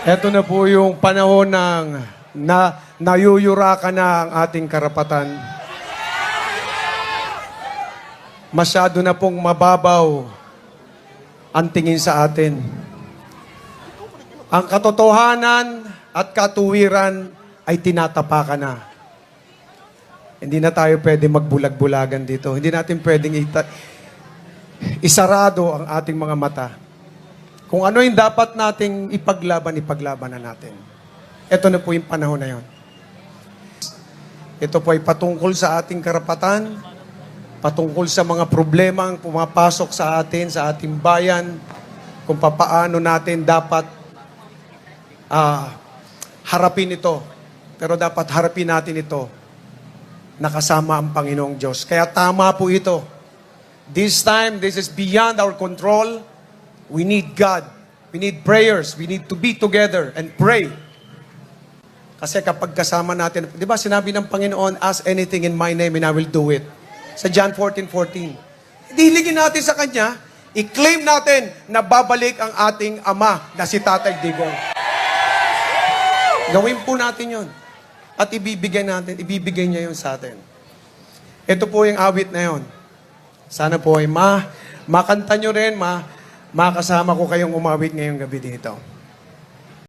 Ito na po yung panahon ng nayuyurakan na ang ating karapatan. Masyado na pong mababaw ang tingin sa atin. Ang katotohanan at katuwiran ay tinatapakan na. Hindi na tayo pwede magbulag-bulagan dito. Hindi natin pwedeng isarado ang ating mga mata. Kung ano yung dapat nating ipaglaban na natin. Ito na po yung panahon na yon. Ito po ay patungkol sa ating karapatan, patungkol sa mga problema ang pumapasok sa atin, sa ating bayan, kung papaano natin dapat harapin ito. Pero dapat harapin natin ito nakasama ang Panginoong Diyos. Kaya tama po ito. This time, this is beyond our control. We need God. We need prayers. We need to be together and pray. Kasi kapag kasama natin, di ba sinabi ng Panginoon, ask anything in my name and I will do it. Sa John 14:14. Diligin natin sa Kanya, i-claim natin na babalik ang ating Ama na si Tatay Digong. Gawin po natin yon. At ibibigay niya yon sa atin. Ito po yung awit na yon. Sana po ay makanta nyo rin, makasama ko kayong umawit ngayong gabi dito.